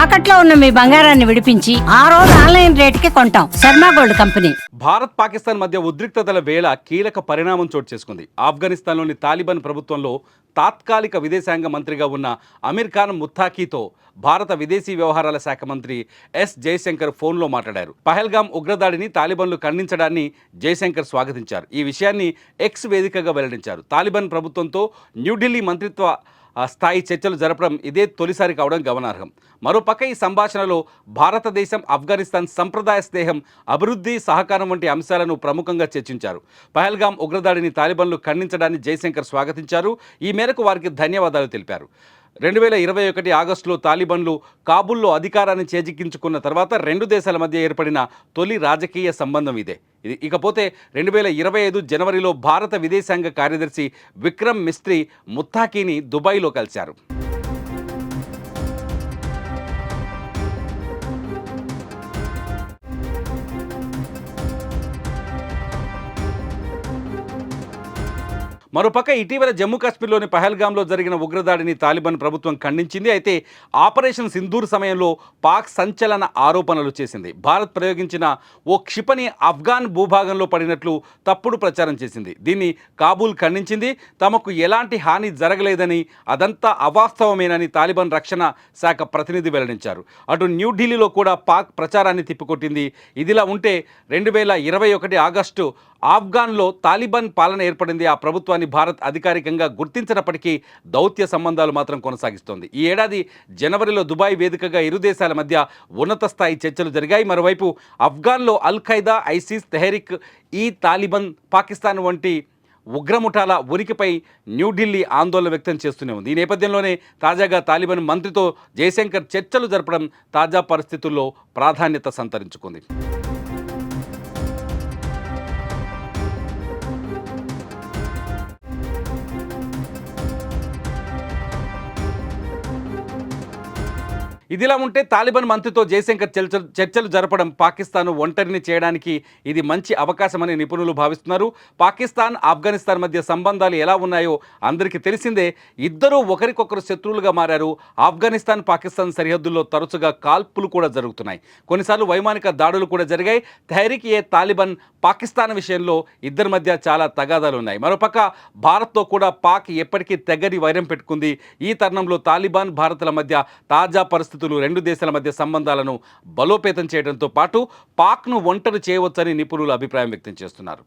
తాకట్లో ఉన్న మీ బంగారాన్ని విడిపించి ఆ రోజు ఆన్లైన్ రేటుకి కొంటాం. Sharma gold company. భారత్ పాకిస్తాన్ మధ్య ఉద్రిక్తతల వేళ కీలక పరిణామం చోటు చేసుకుంది. ఆఫ్ఘనిస్తాన్లోని తాలిబాన్ ప్రభుత్వంలో తాత్కాలిక విదేశాంగ మంత్రిగా ఉన్న అమీర్ ఖాన్ ముత్తాకీతో భారత విదేశీ వ్యవహారాల శాఖ మంత్రి ఎస్ జయశంకర్ ఫోన్లో మాట్లాడారు. పహల్గామ్ ఉగ్రదాడిని తాలిబాన్లు ఖండించడాన్ని జయశంకర్ స్వాగతించారు. ఈ విషయాన్ని ఎక్స్ వేదికగా వెల్లడించారు. తాలిబాన్ ప్రభుత్వంతో న్యూఢిల్లీ మంత్రిత్వ స్థాయి చర్చలు జరపడం ఇదే తొలిసారి కావడం గమనార్హం. మరోపక్క ఈ సంభాషణలో భారతదేశం ఆఫ్ఘనిస్తాన్ సంప్రదాయ స్నేహం, అభివృద్ధి, సహకారం వంటి అంశాలను ప్రముఖంగా చర్చించారు. పహల్గామ్ ఉగ్రదాడిని తాలిబాన్లు ఖండించడాన్ని జయశంకర్ స్వాగతించారు. ఈ మేరకు వారికి ధన్యవాదాలు తెలిపారు. 2021 ఆగస్టులో తాలిబాన్లు కాబూల్లో అధికారాన్ని చేజిక్కించుకున్న తర్వాత రెండు దేశాల మధ్య ఏర్పడిన తొలి రాజకీయ సంబంధం ఇదే. ఇకపోతే 2025 జనవరిలో భారత విదేశాంగ కార్యదర్శి విక్రమ్ మిస్త్రీ ముత్తాకీని దుబాయ్లో కలిశారు. మరోపక్క ఇటీవల జమ్మూ కాశ్మీర్లోని పహల్గామ్లో జరిగిన ఉగ్రదాడిని తాలిబాన్ ప్రభుత్వం ఖండించింది. అయితే ఆపరేషన్ సింధూర్ సమయంలో పాక్ సంచలన ఆరోపణలు చేసింది. భారత్ ప్రయోగించిన ఓ క్షిపణి ఆఫ్ఘాన్ భూభాగంలో పడినట్లు తప్పుడు ప్రచారం చేసింది. దీన్ని కాబూల్ ఖండించింది. తమకు ఎలాంటి హాని జరగలేదని, అదంతా అవాస్తవమేనని తాలిబాన్ రక్షణ శాఖ ప్రతినిధి వెల్లడించారు. అటు న్యూఢిల్లీలో కూడా పాక్ ప్రచారాన్ని తిప్పికొట్టింది. ఇదిలా ఉంటే 2021 ఆగస్టు ఆఫ్ఘాన్లో తాలిబాన్ పాలన ఏర్పడింది. ఆ ప్రభుత్వాన్ని భారత్ అధికారికంగా గుర్తించినప్పటికీ దౌత్య సంబంధాలు మాత్రం కొనసాగిస్తోంది. ఈ ఏడాది జనవరిలో దుబాయ్ వేదికగా ఇరు దేశాల మధ్య ఉన్నత స్థాయి చర్చలు జరిగాయి. మరోవైపు ఆఫ్ఘాన్లో అల్ ఖైదా, ఐసిస్, తెహరిక్ ఈ తాలిబాన్, పాకిస్తాన్ వంటి ఉగ్రముఠాల ఉనికిపై న్యూఢిల్లీ ఆందోళన వ్యక్తం చేస్తూనే ఉంది. ఈ నేపథ్యంలోనే తాజాగా తాలిబాన్ మంత్రితో జయశంకర్ చర్చలు జరపడం తాజా పరిస్థితుల్లో ప్రాధాన్యత సంతరించుకుంది. ఇదిలా ఉంటే తాలిబాన్ మంత్రితో జయశంకర్ చర్చలు జరపడం పాకిస్తాన్ ఒంటరిని చేయడానికి ఇది మంచి అవకాశమని నిపుణులు భావిస్తున్నారు. పాకిస్తాన్, ఆఫ్ఘనిస్తాన్ మధ్య సంబంధాలు ఎలా ఉన్నాయో అందరికీ తెలిసిందే. ఇద్దరూ ఒకరికొకరు శత్రువులుగా మారారు. ఆఫ్ఘనిస్తాన్, పాకిస్తాన్ సరిహద్దుల్లో తరచుగా కాల్పులు కూడా జరుగుతున్నాయి. కొన్నిసార్లు వైమానిక దాడులు కూడా జరిగాయి. తెహ్రీక్ ఏ తాలిబాన్, పాకిస్తాన్ విషయంలో ఇద్దరి మధ్య చాలా తగాదాలు ఉన్నాయి. మరోపక్క భారత్తో కూడా పాక్ ఎప్పటికీ తెగని వైరం పెట్టుకుంది. ఈ తరుణంలో తాలిబాన్, భారత్ల మధ్య తాజా పరిస్థితులు రెండు దేశాల మధ్య సంబంధాలను బలోపేతం చేయడంతో పాటు పాక్ను ఒంటరి చేయవచ్చని నిపుణులు అభిప్రాయం వ్యక్తం చేస్తున్నారు.